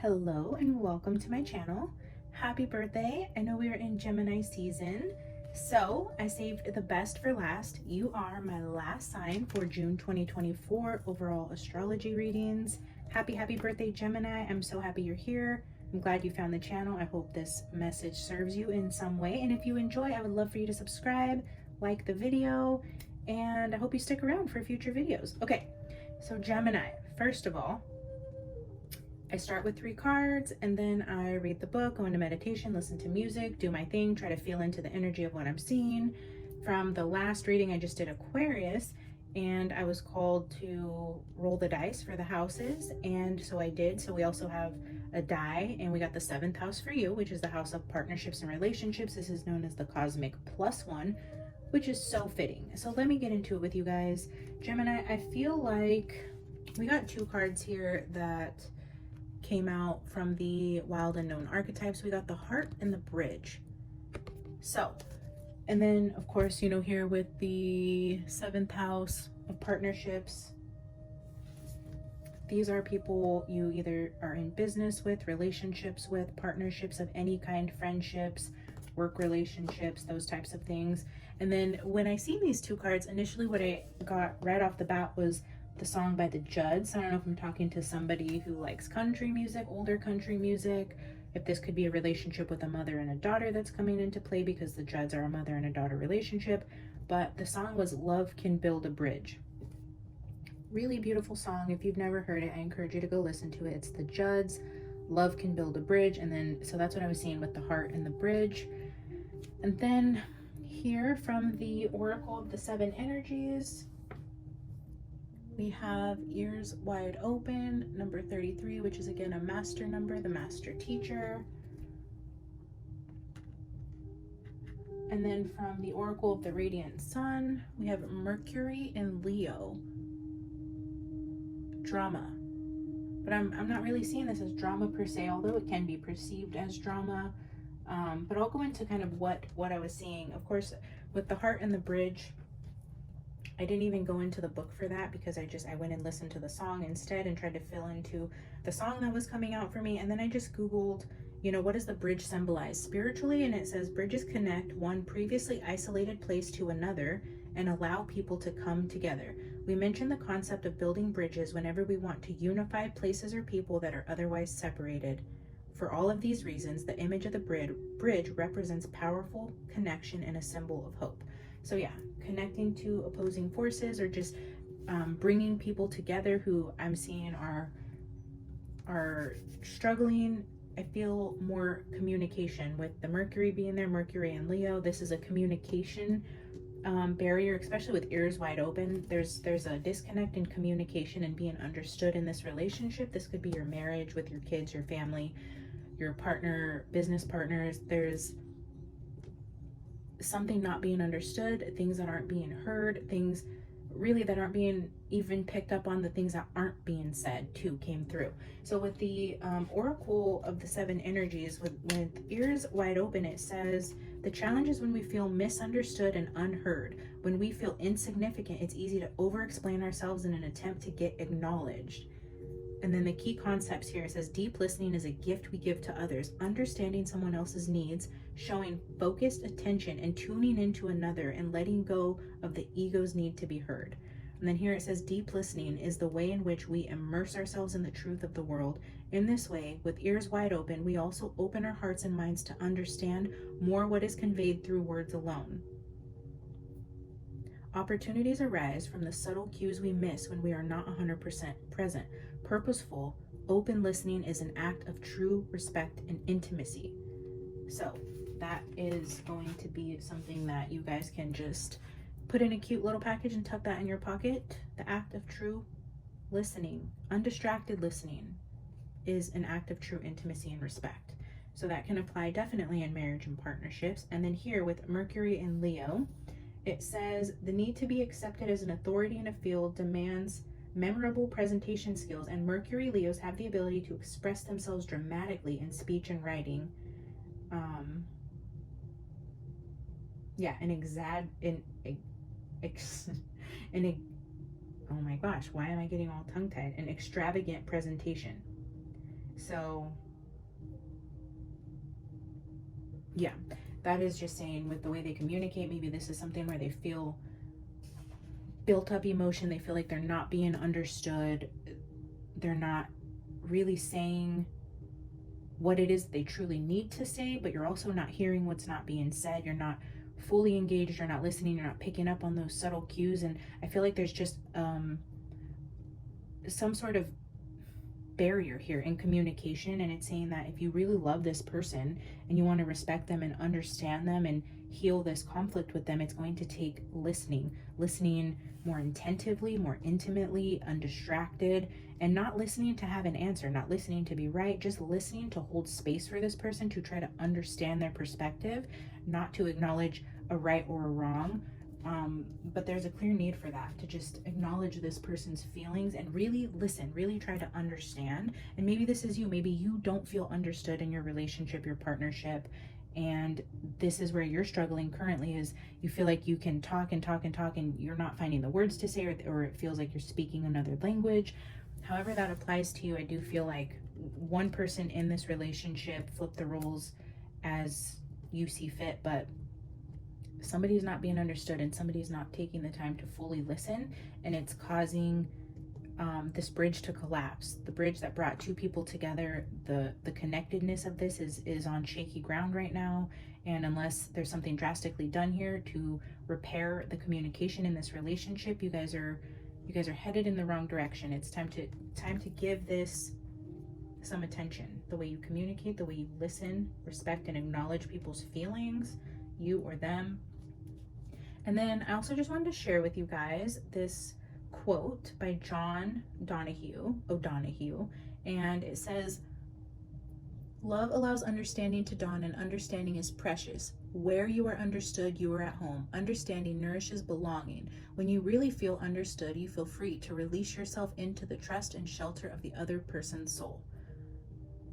Hello and welcome to my channel. Happy birthday. I know we are in Gemini season, so I saved the best for last. You are my last sign for June 2024 overall astrology readings. Happy birthday, Gemini. I'm so happy you're here. I'm glad you found the channel. I hope this message serves you in some way, and if you enjoy, I would love for you to subscribe, like the video, and I hope you stick around for future videos. Okay, so Gemini, first of all, I start with 3 cards and then I read the book, go into meditation, listen to music, do my thing, try to feel into the energy of what I'm seeing. From the last reading, I just did Aquarius and I was called to roll the dice for the houses, and so I did. So we also have a die and we got the 7th house for you, which is the house of partnerships and relationships. This is known as the cosmic +1, which is so fitting. So let me get into it with you guys. Gemini, I feel like we got 2 cards here that came out from the wild unknown archetypes. We got the heart and the bridge. So, and then of course, you know, here with the 7th house of partnerships, these are people you either are in business with, relationships with, partnerships of any kind, friendships, work relationships, those types of things. And then when I seen these 2 cards, initially what I got right off the bat was the song by the Judds. I don't know if I'm talking to somebody who likes country music, older country music, if this could be a relationship with a mother and a daughter that's coming into play, because the Judds are a mother and a daughter relationship. But the song was Love Can Build a Bridge. Really beautiful song. If you've never heard it, I encourage you to go listen to it. It's the Judds, Love Can Build a Bridge. And then, so that's what I was seeing with the heart and the bridge. And then here from the Oracle of the 7 Energies, we have Ears Wide Open, number 33, which is again a master number, the master teacher. And then from the Oracle of the Radiant Sun, we have Mercury in Leo. Drama. But I'm not really seeing this as drama per se, although it can be perceived as drama. But I'll go into kind of what I was seeing. Of course, with the heart and the bridge, I didn't even go into the book for that because I went and listened to the song instead and tried to fill into the song that was coming out for me. And then I just Googled, you know, what does the bridge symbolize spiritually? And it says bridges connect one previously isolated place to another and allow people to come together. We mention the concept of building bridges whenever we want to unify places or people that are otherwise separated. For all of these reasons, the image of the bridge represents powerful connection and a symbol of hope. So yeah, connecting to opposing forces, or just bringing people together who I'm seeing are struggling. I feel more communication with the Mercury being there, Mercury and Leo. This is a communication barrier, especially with Ears Wide Open. There's a disconnect in communication and being understood in this relationship. This could be your marriage, with your kids, your family, your partner, business partners. There's something not being understood, things that aren't being heard, things really that aren't being even picked up on. The things that aren't being said too came through. So with the Oracle of the 7 Energies, with Ears Wide Open, it says the challenge is when we feel misunderstood and unheard. When we feel insignificant, it's easy to over-explain ourselves in an attempt to get acknowledged. And then the key concepts here, it says deep listening is a gift we give to others. Understanding someone else's needs, showing focused attention and tuning into another, and letting go of the ego's need to be heard. And then here it says deep listening is the way in which we immerse ourselves in the truth of the world. In this way, with ears wide open, we also open our hearts and minds to understand more what is conveyed through words alone. Opportunities arise from the subtle cues we miss when we are not 100% present. Purposeful, open listening is an act of true respect and intimacy. So that is going to be something that you guys can just put in a cute little package and tuck that in your pocket. The act of true listening, undistracted listening, is an act of true intimacy and respect. So that can apply definitely in marriage and partnerships. And then here with Mercury and Leo, it says the need to be accepted as an authority in a field demands memorable presentation skills, and Mercury Leos have the ability to express themselves dramatically in speech and writing. Oh my gosh, why am I getting all tongue-tied? An extravagant presentation. So yeah, that is just saying with the way they communicate, maybe this is something where they feel built up emotion. They feel like they're not being understood. They're not really saying what it is they truly need to say, but you're also not hearing what's not being said. You're not fully engaged. You're not listening. You're not picking up on those subtle cues. And I feel like there's just some sort of barrier here in communication. And it's saying that if you really love this person and you want to respect them and understand them and heal this conflict with them, it's going to take listening more attentively, more intimately, undistracted, and not listening to have an answer, not listening to be right, just listening to hold space for this person, to try to understand their perspective, not to acknowledge a right or a wrong. But there's a clear need for that, to just acknowledge this person's feelings and really listen, really try to understand. And maybe this is you. Maybe you don't feel understood in your relationship, your partnership, and this is where you're struggling currently, is you feel like you can talk and talk and talk and you're not finding the words to say, or it feels like you're speaking another language. However that applies to you, I do feel like one person in this relationship, flip the roles as you see fit, but somebody's not being understood and somebody's not taking the time to fully listen, and it's causing this bridge to collapse. The bridge that brought two people together, the connectedness of this is on shaky ground right now. And unless there's something drastically done here to repair the communication in this relationship, you guys are headed in the wrong direction. It's time to give this some attention. The way you communicate, the way you listen, respect, and acknowledge people's feelings, you or them. And then I also just wanted to share with you guys this quote by John O'Donohue, and it says, "Love allows understanding to dawn, and understanding is precious. Where you are understood, you are at home. Understanding nourishes belonging. When you really feel understood, you feel free to release yourself into the trust and shelter of the other person's soul.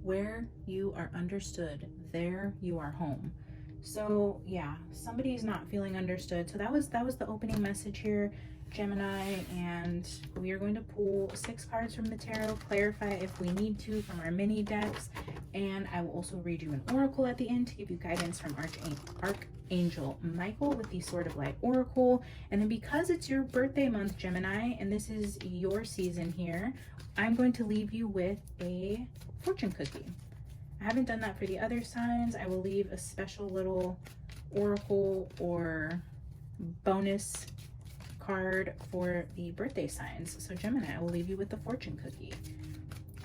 Where you are understood, there you are home." So yeah, somebody's not feeling understood. So that was the opening message here, Gemini, and we are going to pull 6 cards from the tarot, clarify if we need to from our mini decks, and I will also read you an oracle at the end to give you guidance from Archangel Michael with the Sword of Light Oracle. And then because it's your birthday month, Gemini, and this is your season here, I'm going to leave you with a fortune cookie. I haven't done that for the other signs. I will leave a special little oracle or bonus card for the birthday signs. So Gemini, I will leave you with the fortune cookie.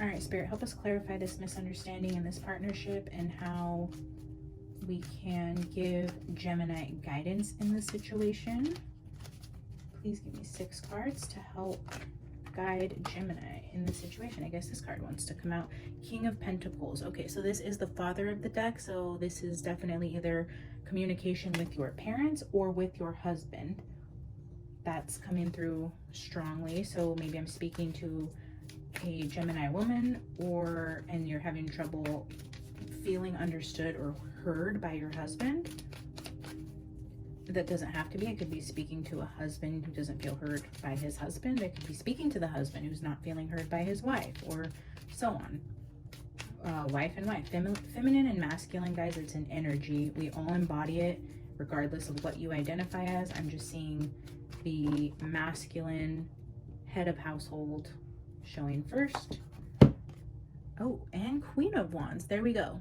All right, Spirit, help us clarify this misunderstanding in this partnership and how we can give Gemini guidance in this situation. Please give me 6 cards to help guide Gemini in this situation. I guess this card wants to come out. King of Pentacles. Okay, so this is the father of the deck, so this is definitely either communication with your parents or with your husband. That's coming through strongly. So maybe I'm speaking to a Gemini woman, and you're having trouble feeling understood or heard by your husband. That doesn't have to be. I could be speaking to a husband who doesn't feel heard by his husband. I could be speaking to the husband who's not feeling heard by his wife, or so on. Wife and wife. Feminine and masculine, guys, it's an energy. We all embody it regardless of what you identify as. I'm just seeing the masculine head of household showing first. Oh, and Queen of Wands. There we go.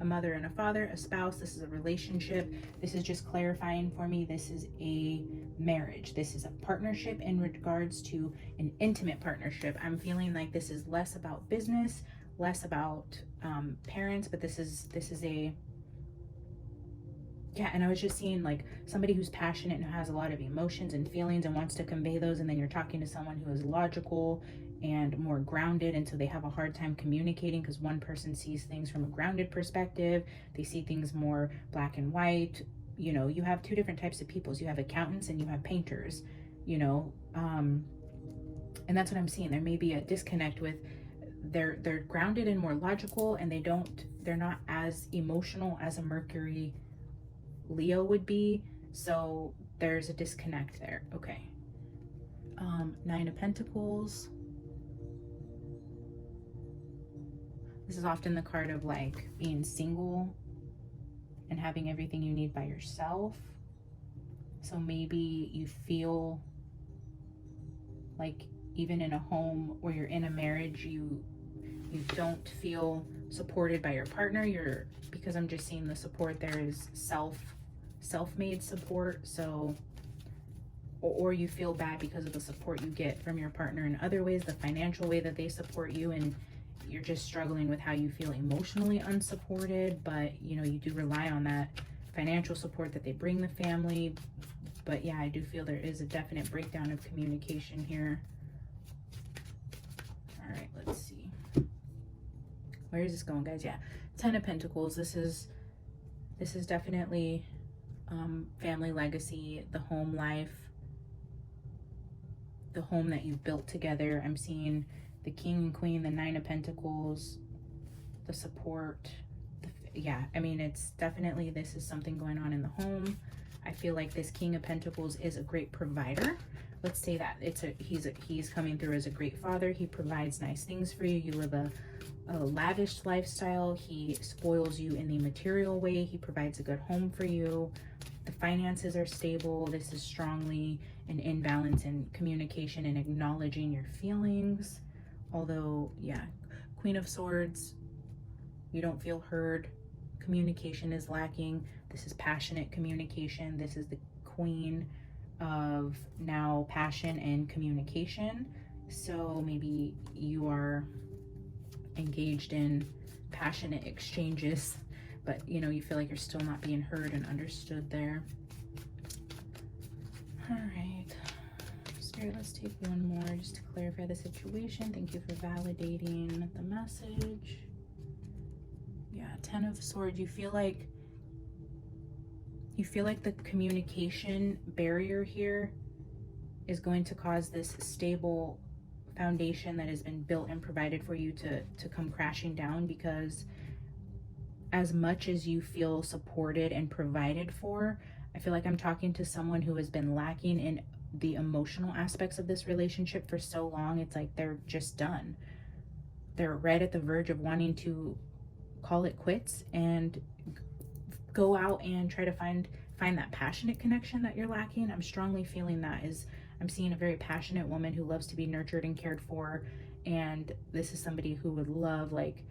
A mother and a father, a spouse. This is a relationship. This is just clarifying for me. This is a marriage. This is a partnership in regards to an intimate partnership. I'm feeling like this is less about business, less about parents, but this is a, yeah. And I was just seeing like somebody who's passionate and who has a lot of emotions and feelings and wants to convey those, and then you're talking to someone who is logical and more grounded, and so they have a hard time communicating because one person sees things from a grounded perspective. They see things more black and white. You know, you have 2 different types of peoples. You have accountants and you have painters, you know, and that's what I'm seeing. There may be a disconnect with they're grounded and more logical, and they're not as emotional as a Mercury Leo would be. So there's a disconnect there. Okay. 9 of Pentacles. This is often the card of like being single and having everything you need by yourself. So maybe you feel like even in a home or you're in a marriage, you don't feel supported by your partner. Because I'm just seeing the support there is self-made support. So, or you feel bad because of the support you get from your partner in other ways, the financial way that they support you, and you're just struggling with how you feel emotionally unsupported. But you know, you do rely on that financial support that they bring the family. But yeah, I do feel there is a definite breakdown of communication here. All right, let's see. Where is this going, guys? Yeah, 10 of Pentacles. This is definitely family legacy, the home life, the home that you've built together. I'm seeing the King and Queen, the 9 of Pentacles, the support. Yeah, I mean, it's definitely, this is something going on in the home. I feel like this King of Pentacles is a great provider. Let's say that he's coming through as a great father. He provides nice things for you. You live a lavish lifestyle. He spoils you in the material way. He provides a good home for you. The finances are stable. This is strongly an imbalance in communication and acknowledging your feelings. Although, yeah, Queen of Swords, you don't feel heard. Communication is lacking. This is passionate communication. This is the Queen of now passion and communication. So maybe you are engaged in passionate exchanges, but you know, you feel like you're still not being heard and understood there. All right, Spirit, let's take one more just to clarify the situation. Thank you for validating the message. Yeah, 10 of Swords. You feel like the communication barrier here is going to cause this stable foundation that has been built and provided for you to come crashing down, because as much as you feel supported and provided for, I feel like I'm talking to someone who has been lacking in the emotional aspects of this relationship for so long. It's like they're just done. They're right at the verge of wanting to call it quits and go out and try to find that passionate connection that you're lacking. I'm strongly feeling that. I'm seeing a very passionate woman who loves to be nurtured and cared for, and this is somebody who would love like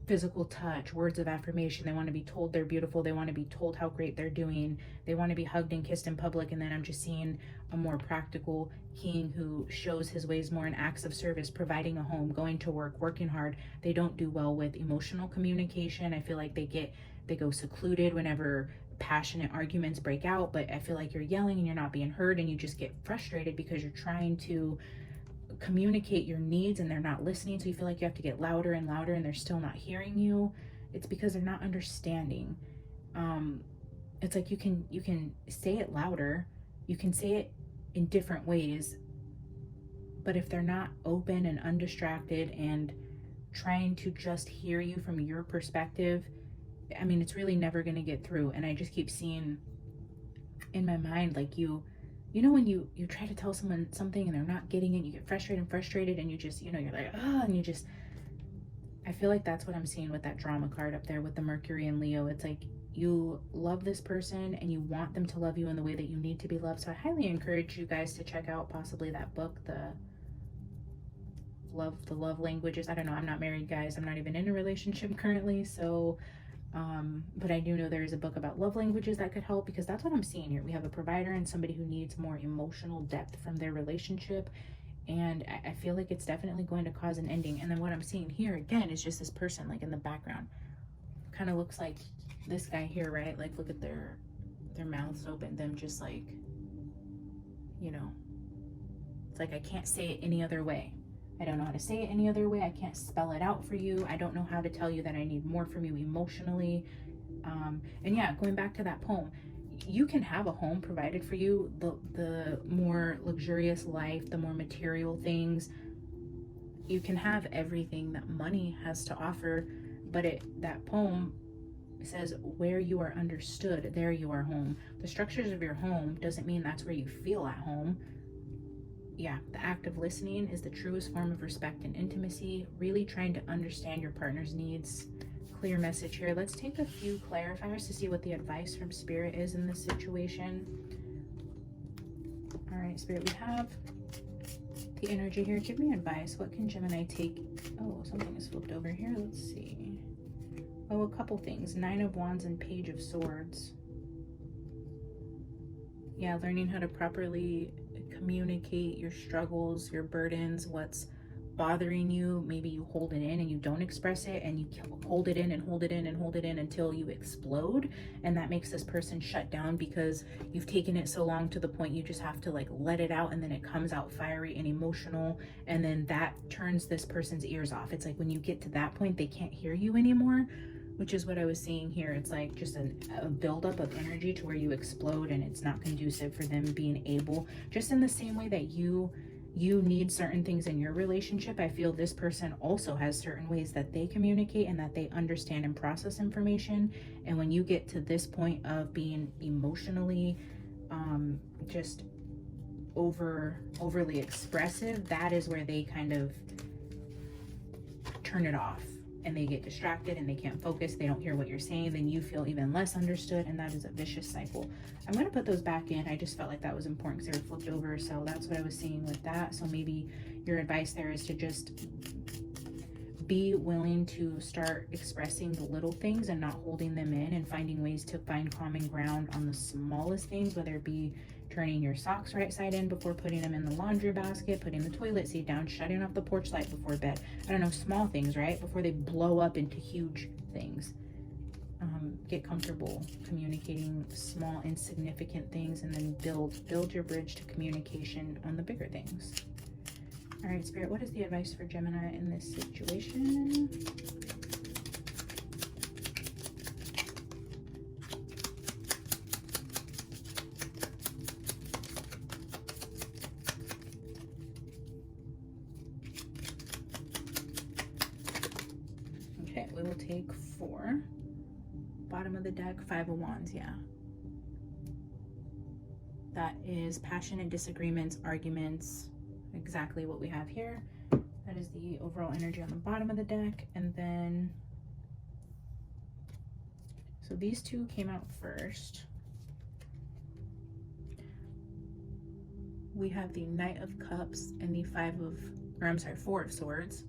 physical touch, words of affirmation. They want to be told they're beautiful. They want to be told how great they're doing. They want to be hugged and kissed in public. And then I'm just seeing a more practical king who shows his ways more in acts of service, providing a home, going to work, working hard. They don't do well with emotional communication. I feel like they go secluded whenever passionate arguments break out, but I feel like you're yelling and you're not being heard, and you just get frustrated because you're trying to communicate your needs and they're not listening. So you feel like you have to get louder and louder and they're still not hearing you. It's because they're not understanding. It's like you can say it louder, you can say it in different ways, but if they're not open and undistracted and trying to just hear you from your perspective, I mean, it's really never going to get through. And I just keep seeing in my mind, like you know, when you try to tell someone something and they're not getting it, you get frustrated and you just, you know, you're like, oh, and you just, I feel like that's what I'm seeing with that drama card up there with the Mercury and Leo. It's like you love this person and you want them to love you in the way that you need to be loved. So I highly encourage you guys to check out possibly that book, the love languages. I don't know, I'm not married, guys. I'm not even in a relationship currently, so but I do know there is a book about love languages that could help, because that's what I'm seeing here. We have a provider and somebody who needs more emotional depth from their relationship, and I feel like it's definitely going to cause an ending. And then what I'm seeing here again is just this person like in the background, kind of looks like this guy here, right? Like look at their mouths open, them just like, you know, it's like I can't say it any other way. I don't know how to say it any other way. I can't spell it out for you. I don't know how to tell you that I need more from you emotionally. And yeah, going back to that poem, you can have a home provided for you, the more luxurious life, the more material things. You can have everything that money has to offer, but that poem says where you are understood, there you are home. The structures of your home doesn't mean that's where you feel at home. yeah, the act of listening is the truest form of respect and intimacy. Really trying to understand your partner's needs. Clear message here. Let's take a few clarifiers to see what the advice from Spirit is in this situation. All right, Spirit, we have the energy here. Give me advice. What can Gemini take? Oh, something is flipped over here. Let's see. Oh, a couple things. 9 of Wands and Page of Swords. Yeah, learning how to properly communicate your struggles, your burdens, what's bothering you. Maybe you hold it in and you don't express it, and you hold it in and hold it in and hold it in until you explode, and that makes this person shut down because you've taken it so long to the point you just have to like let it out, and then it comes out fiery and emotional, and then that turns this person's ears off. It's like when you get to that point, they can't hear you anymore, which is what I was seeing here. It's like just a buildup of energy to where you explode, and it's not conducive for them being able, just in the same way that you need certain things in your relationship. I feel this person also has certain ways that they communicate and that they understand and process information. And when you get to this point of being emotionally just overly expressive, that is where they kind of turn it off and they get distracted and they can't focus. They don't hear what you're saying. Then you feel even less understood, and that is a vicious cycle. I'm going to put those back in. I just felt like that was important because they were flipped over. So that's what I was seeing with that. So maybe your advice there is to just be willing to start expressing the little things and not holding them in, and finding ways to find common ground on the smallest things, whether it be turning your socks right side in before putting them in the laundry basket, putting the toilet seat down, shutting off the porch light before bed. I don't know, small things, right? Before they blow up into huge things. Get comfortable communicating small, insignificant things, and then build your bridge to communication on the bigger things. All right, Spirit, what is the advice for Gemini in this situation? Okay, we will take 4. Bottom of the deck, 5 of Wands, yeah. That is passionate disagreements, arguments, exactly what we have here. That is the overall energy on the bottom of the deck. And then, so these two came out first. We have the Knight of Cups and the 4 of Swords.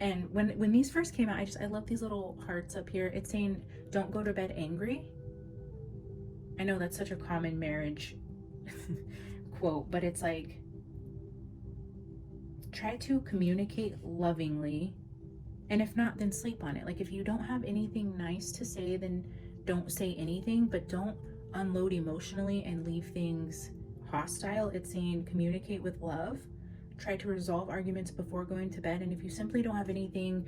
And when these first came out, I love these little hearts up here. It's saying, don't go to bed angry. I know that's such a common marriage quote, but it's like, try to communicate lovingly, and if not, then sleep on it. Like, if you don't have anything nice to say, then don't say anything, but don't unload emotionally and leave things hostile. It's saying communicate with love. Try to resolve arguments before going to bed, and if you simply don't have anything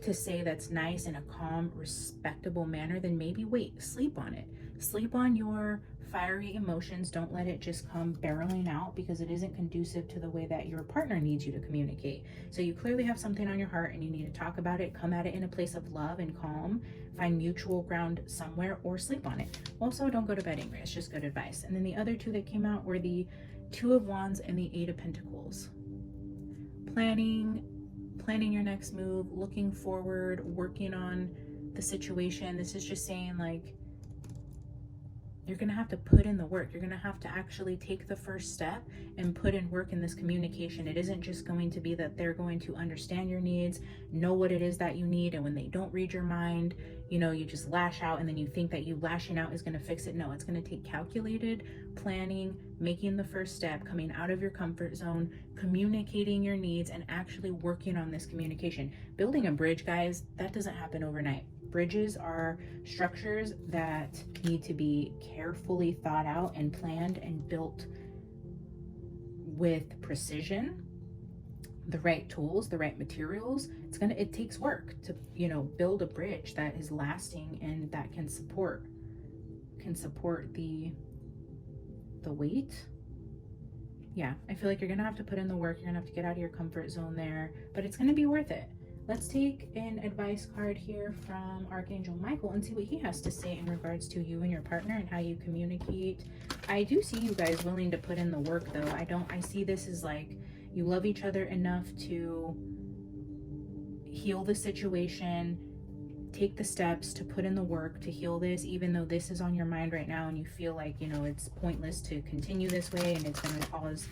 to say that's nice in a calm, respectable manner, then maybe wait, sleep on it. Sleep on your fiery emotions. Don't let it just come barreling out, because it isn't conducive to the way that your partner needs you to communicate. So you clearly have something on your heart and you need to talk about it. Come at it in a place of love and calm. Find mutual ground somewhere, or sleep on it. Also, don't go to bed angry. It's just good advice. And then the other two that came out were the 2 of Wands and the 8 of Pentacles. Planning your next move, looking forward, working on the situation. This is just saying, like, you're going to have to put in the work. You're going to have to actually take the first step and put in work in this communication. It isn't just going to be that they're going to understand your needs, know what it is that you need, and when they don't read your mind, you know, you just lash out and then you think that you lashing out is going to fix it. No, it's going to take calculated planning, making the first step, coming out of your comfort zone, communicating your needs, and actually working on this communication. Building a bridge, guys, that doesn't happen overnight. Bridges are structures that need to be carefully thought out and planned and built with precision, the right tools, the right materials. It takes work to, you know, build a bridge that is lasting and that can support the weight. Yeah, I feel like you're gonna have to put in the work. You're gonna have to get out of your comfort zone there, but it's gonna be worth it. Let's take an advice card here from Archangel Michael and see what he has to say in regards to you and your partner and how you communicate. I do see you guys willing to put in the work though. I see this as like you love each other enough to heal the situation, take the steps to put in the work to heal this, even though this is on your mind right now and you feel like, you know, it's pointless to continue this way and it's going to cause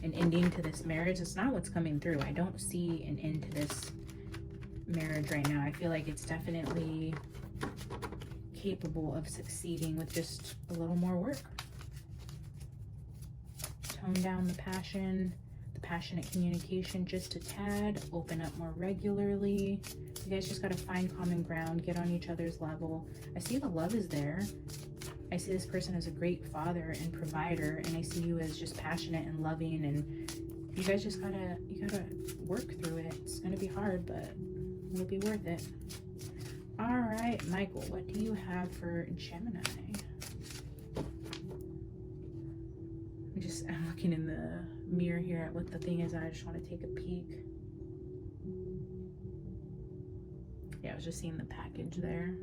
an ending to this marriage. It's not what's coming through. I don't see an end to this marriage right now. I feel like it's definitely capable of succeeding with just a little more work. Tone down the passion, the passionate communication just a tad, open up more regularly. You guys just got to find common ground, get on each other's level. I see the love is there. I see this person as a great father and provider, and I see you as just passionate and loving, and you guys just gotta work through it. It's gonna be hard, but it'll be worth it. All right, Michael, what do you have for Gemini? I'm looking in the mirror here at what the thing is, and I just want to take a peek. Yeah, I was just seeing the package there.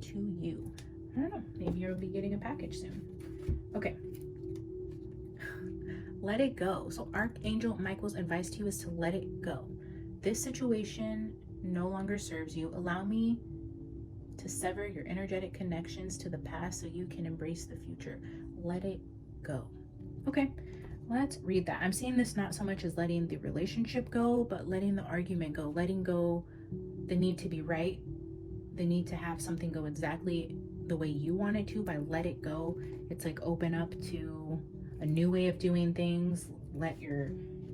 To you. I don't know, maybe you'll be getting a package soon. Okay. Let it go. So Archangel Michael's advice to you is to let it go. This situation no longer serves you. Allow me to sever your energetic connections to the past so you can embrace the future. Let it go. Okay, let's read that. I'm seeing this not so much as letting the relationship go, but letting the argument go, letting go the need to be right, the need to have something go exactly the way you want it to. By let it go, it's like open up to a new way of doing things.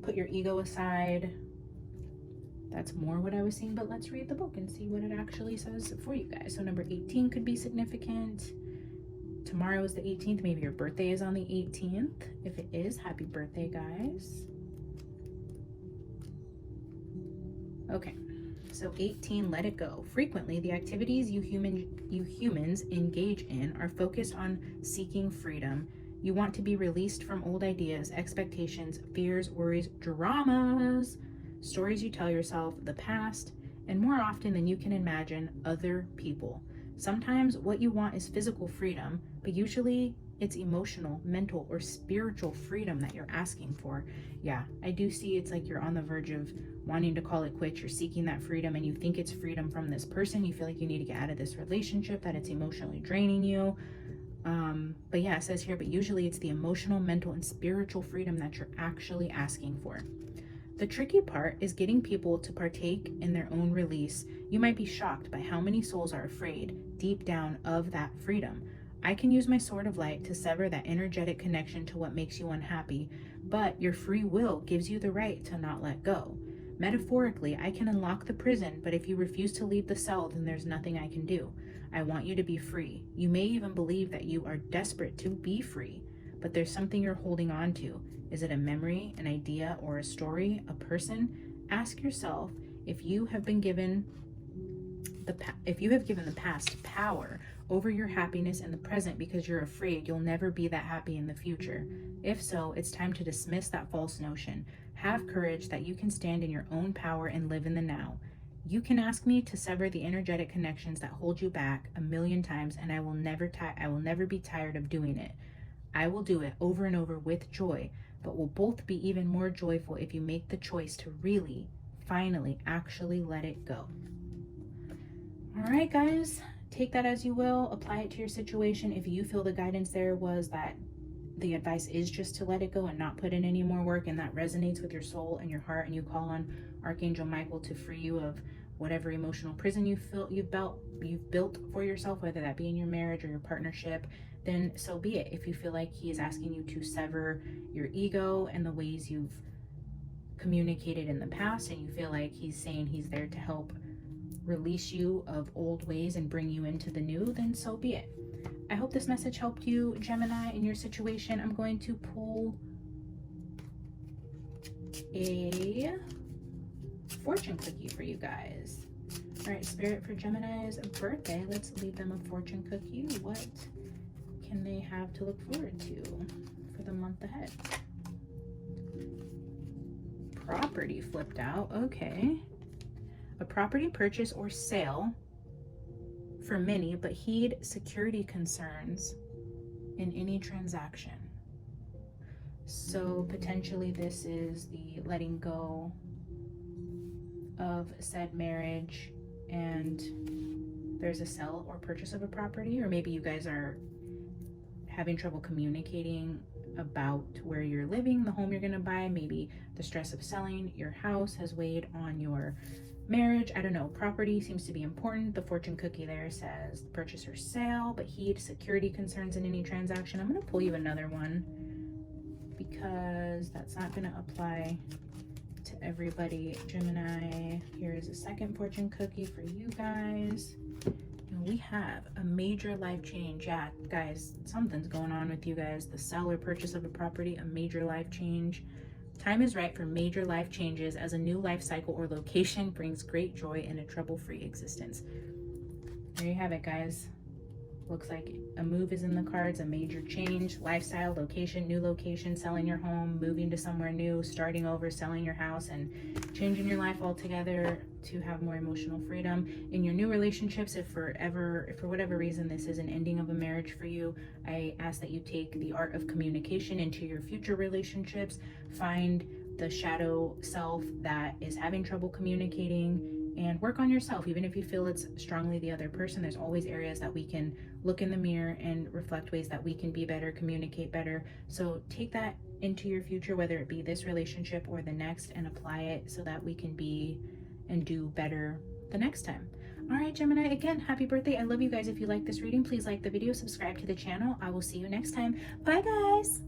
Put your ego aside. That's more what I was seeing, but let's read the book and see what it actually says for you guys. So number 18 could be significant. Tomorrow is the 18th. Maybe your birthday is on the 18th. If it is, happy birthday, guys. Okay, so 18, let it go. Frequently, the activities you humans engage in are focused on seeking freedom. You want to be released from old ideas, expectations, fears, worries, dramas, stories you tell yourself, the past, and more often than you can imagine, other people. Sometimes what you want is physical freedom, but usually it's emotional, mental, or spiritual freedom that you're asking for. Yeah, I do see it's like you're on the verge of wanting to call it quits. You're seeking that freedom and you think it's freedom from this person. You feel like you need to get out of this relationship, that it's emotionally draining you. But yeah, it says here, but usually it's the emotional, mental, and spiritual freedom that you're actually asking for. The tricky part is getting people to partake in their own release. You might be shocked by how many souls are afraid deep down of that freedom. I can use my sword of light to sever that energetic connection to what makes you unhappy, but your free will gives you the right to not let go. Metaphorically, I can unlock the prison, but if you refuse to leave the cell, then there's nothing I can do. I want you to be free. You may even believe that you are desperate to be free, but there's something you're holding on to. Is it a memory, an idea, or a story, a person? Ask yourself if you have given the past power over your happiness in the present because you're afraid you'll never be that happy in the future. If so, it's time to dismiss that false notion. Have courage that you can stand in your own power and live in the now. You can ask me to sever the energetic connections that hold you back 1,000,000 times, and I will never be tired of doing it. I will do it over and over with joy, but we'll both be even more joyful if you make the choice to really, finally, actually let it go. All right, guys, take that as you will. Apply it to your situation. If you feel the guidance there was that the advice is just to let it go and not put in any more work, and that resonates with your soul and your heart, and you call on Archangel Michael to free you of whatever emotional prison you've built for yourself, whether that be in your marriage or your partnership, then so be it. If you feel like he is asking you to sever your ego and the ways you've communicated in the past, and you feel like he's saying he's there to help release you of old ways and bring you into the new, then so be it. I hope this message helped you, Gemini, in your situation. I'm going to pull a fortune cookie for you guys. All right, Spirit, for Gemini's birthday, let's leave them a fortune cookie. What can they have to look forward to for the month ahead? property flipped out. Okay. A property purchase or sale for many, but heed security concerns in any transaction. So potentially this is the letting go of said marriage, and there's a sale or purchase of a property, or maybe you guys are having trouble communicating about where you're living, the home you're going to buy. Maybe the stress of selling your house has weighed on your marriage. I don't know. Property seems to be important. The fortune cookie there says purchase or sale, but heed security concerns in any transaction. I'm going to pull you another one because that's not going to apply to everybody. Gemini, here is a second fortune cookie for you guys. And we have a major life change. Yeah, guys, something's going on with you guys. The sale or purchase of a property, a major life change. Time is right for major life changes as a new life cycle or location brings great joy in a trouble-free existence. There you have it, guys. Looks like a move is in the cards, a major change, lifestyle, location, new location, selling your home, moving to somewhere new, starting over, selling your house, and changing your life altogether to have more emotional freedom. In your new relationships, if for whatever reason this is an ending of a marriage for you, I ask that you take the art of communication into your future relationships. Find the shadow self that is having trouble communicating and work on yourself. Even if you feel it's strongly the other person, there's always areas that we can look in the mirror and reflect ways that we can be better, communicate better. So take that into your future, whether it be this relationship or the next, and apply it so that we can be and do better the next time. All right, Gemini, again, happy birthday. I love you guys. If you like this reading, please like the video, subscribe to the channel. I will see you next time. Bye, guys.